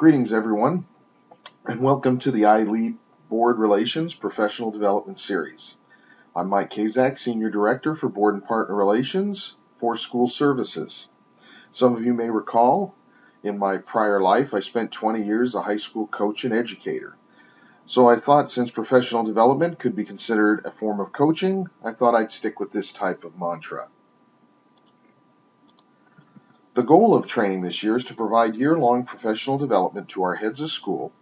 Greetings, everyone, and welcome to the iLead Board Relations Professional Development Series. I'm Mike Kazak, Senior Director for Board and Partner Relations for School Services. Some of you may recall, in my prior life, I spent 20 years as a high school coach and educator. So I thought since professional development could be considered a form of coaching, I thought I'd stick with this type of mantra. The goal of training this year is to provide year-long professional development to our heads of school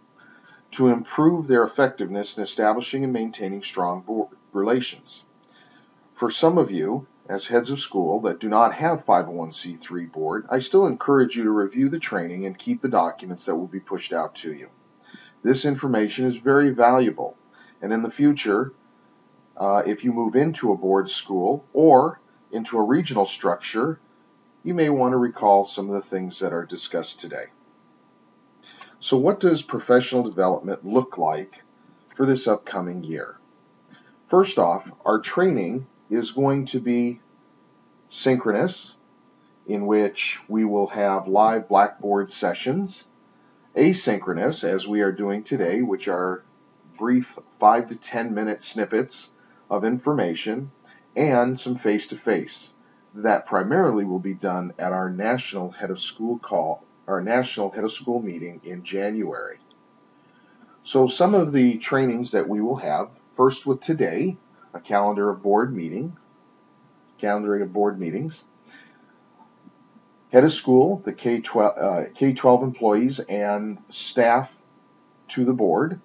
to improve their effectiveness in establishing and maintaining strong board relations. For some of you, as heads of school that do not have 501c3 board, I still encourage you to review the training and keep the documents that will be pushed out to you. This information is very valuable, and in the future, if you move into a board school or into a regional structure, you may want to recall some of the things that are discussed today. So what does professional development look like for this upcoming year? First off, our training is going to be synchronous, in which we will have live Blackboard sessions, asynchronous, as we are doing today, which are brief 5 to 10 minute snippets of information, and some face-to-face. That primarily will be done at our national head of school meeting in January. So some of the trainings that we will have, first with today, a calendaring of board meetings. Head of school, the K-12 employees and staff to the board,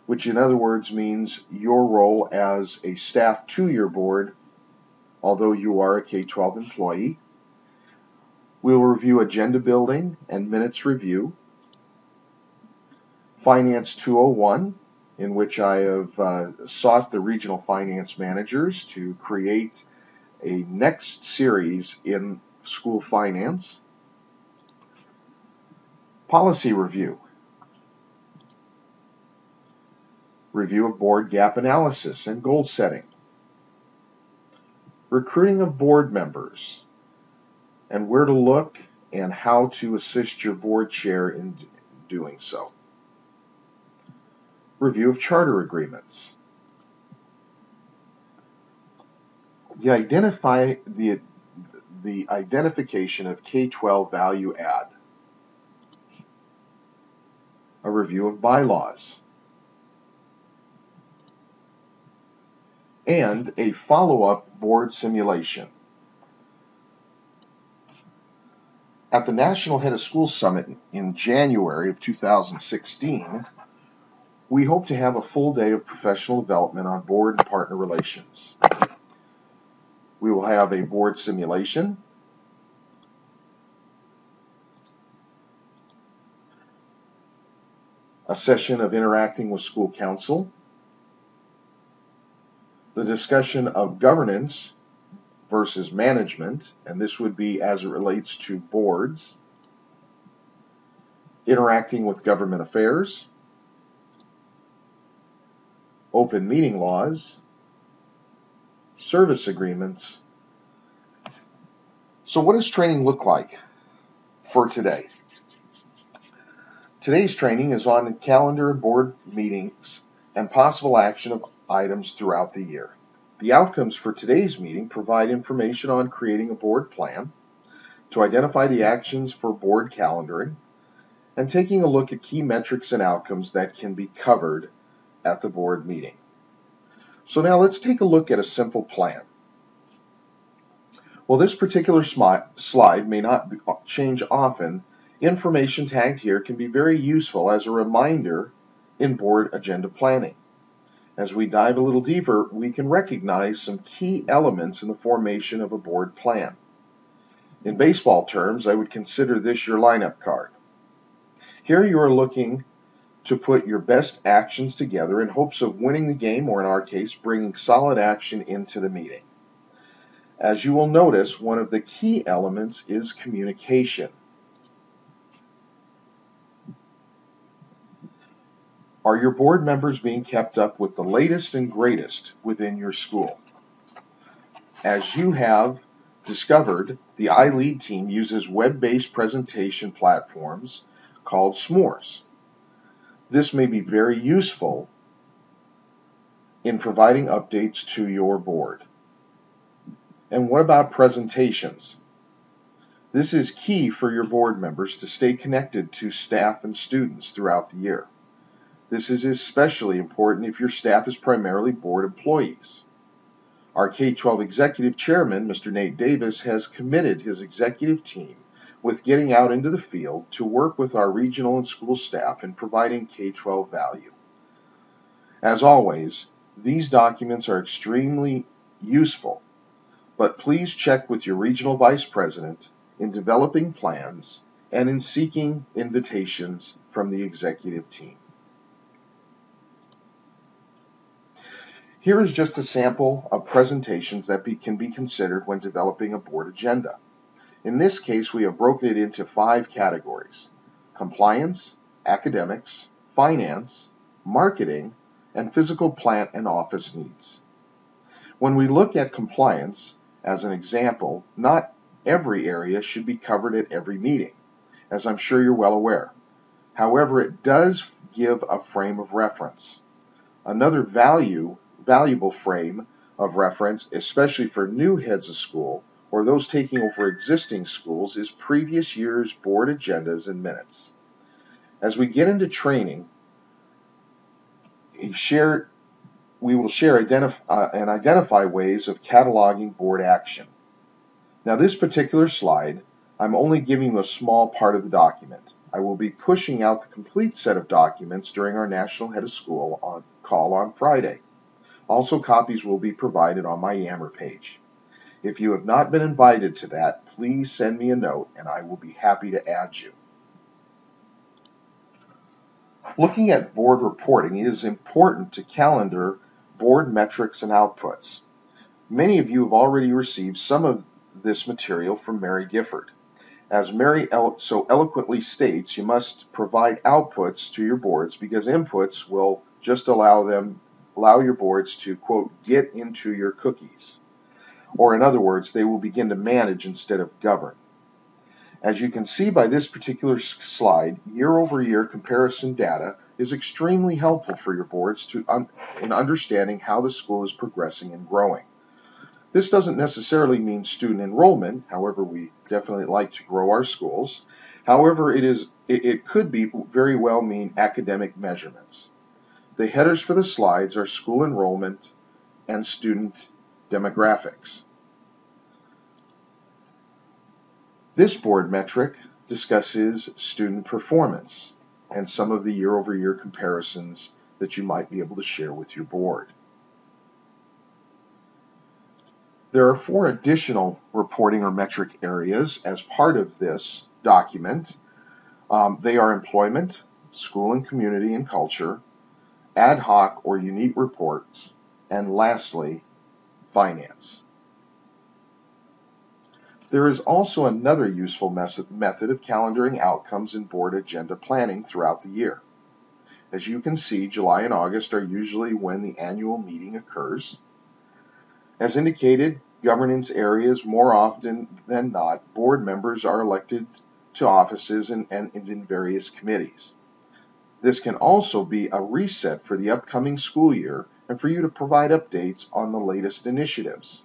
which in other words means your role as a staff to your board, although you are a K-12 employee. We will review agenda building and minutes review. Finance 201, in which I have sought the regional finance managers to create a next series in school finance. Policy review. Review of board gap analysis and goal setting. Recruiting of board members and where to look and how to assist your board chair in doing so. Review of charter agreements. The identification of K-12 value add. A review of bylaws. And a follow-up board simulation. At the National Head of School Summit in January of 2016, we hope to have a full day of professional development on board and partner relations. We will have a board simulation, a session of interacting with school council, the discussion of governance versus management, and this would be as it relates to boards, interacting with government affairs, open meeting laws, service agreements. So what does training look like for today? Today's training is on the calendar and board meetings and possible action of items throughout the year. The outcomes for today's meeting provide information on creating a board plan, to identify the actions for board calendaring, and taking a look at key metrics and outcomes that can be covered at the board meeting. So now let's take a look at a simple plan. While this particular slide may not change often, information tagged here can be very useful as a reminder in board agenda planning. As we dive a little deeper, we can recognize some key elements in the formation of a board plan. In baseball terms, I would consider this your lineup card. Here you are looking to put your best actions together in hopes of winning the game, or in our case, bringing solid action into the meeting. As you will notice, one of the key elements is communication. Are your board members being kept up with the latest and greatest within your school? As you have discovered, the iLead team uses web-based presentation platforms called S'mores. This may be very useful in providing updates to your board. And what about presentations? This is key for your board members to stay connected to staff and students throughout the year. This is especially important if your staff is primarily board employees. Our K-12 Executive Chairman, Mr. Nate Davis, has committed his executive team with getting out into the field to work with our regional and school staff in providing K-12 value. As always, these documents are extremely useful, but please check with your regional vice president in developing plans and in seeking invitations from the executive team. Here is just a sample of presentations that can be considered when developing a board agenda. In this case, we have broken it into 5 categories: compliance, academics, finance, marketing, and physical plant and office needs. When we look at compliance, as an example, not every area should be covered at every meeting, as I'm sure you're well aware. However, it does give a frame of reference. Another valuable frame of reference, especially for new heads of school or those taking over existing schools, is previous year's board agendas and minutes. As we get into training, we will share and identify ways of cataloging board action. Now, this particular slide, I'm only giving you a small part of the document. I will be pushing out the complete set of documents during our National Head of School call on Friday. Also, copies will be provided on my Yammer page. If you have not been invited to that, please send me a note and I will be happy to add you. Looking at board reporting, it is important to calendar board metrics and outputs. Many of you have already received some of this material from Mary Gifford. As Mary so eloquently states, you must provide outputs to your boards because inputs will just allow your boards to, quote, get into your cookies. Or in other words, they will begin to manage instead of govern. As you can see by this particular slide, year-over-year comparison data is extremely helpful for your boards in understanding how the school is progressing and growing. This doesn't necessarily mean student enrollment, however, we definitely like to grow our schools. However, it could be very well mean academic measurements. The headers for the slides are school enrollment and student demographics. This board metric discusses student performance and some of the year-over-year comparisons that you might be able to share with your board. There are 4 additional reporting or metric areas as part of this document. They are employment, school and community and culture, ad hoc or unique reports, and lastly, finance. There is also another useful method of calendaring outcomes in board agenda planning throughout the year. As you can see, July and August are usually when the annual meeting occurs. As indicated, governance areas, more often than not, board members are elected to offices and in various committees. This can also be a reset for the upcoming school year and for you to provide updates on the latest initiatives.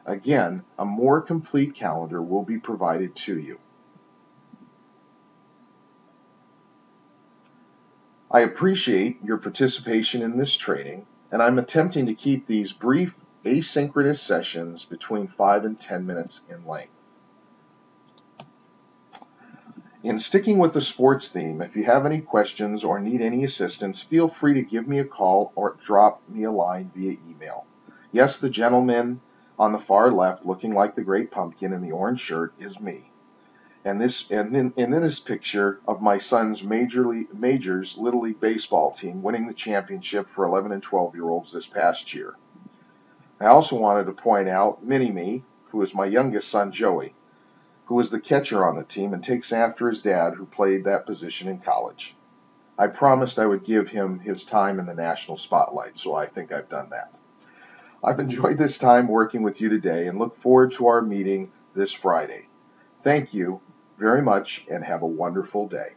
Again, a more complete calendar will be provided to you. I appreciate your participation in this training, and I'm attempting to keep these brief asynchronous sessions between 5 and 10 minutes in length. In sticking with the sports theme, if you have any questions or need any assistance, feel free to give me a call or drop me a line via email. Yes, the gentleman on the far left looking like the great pumpkin in the orange shirt is me. And in this picture of my son's Majors Little League Baseball team winning the championship for 11 and 12-year-olds this past year. I also wanted to point out Mini-Me, who is my youngest son Joey, who is the catcher on the team and takes after his dad who played that position in college. I promised I would give him his time in the national spotlight, so I think I've done that. I've enjoyed this time working with you today and look forward to our meeting this Friday. Thank you very much and have a wonderful day.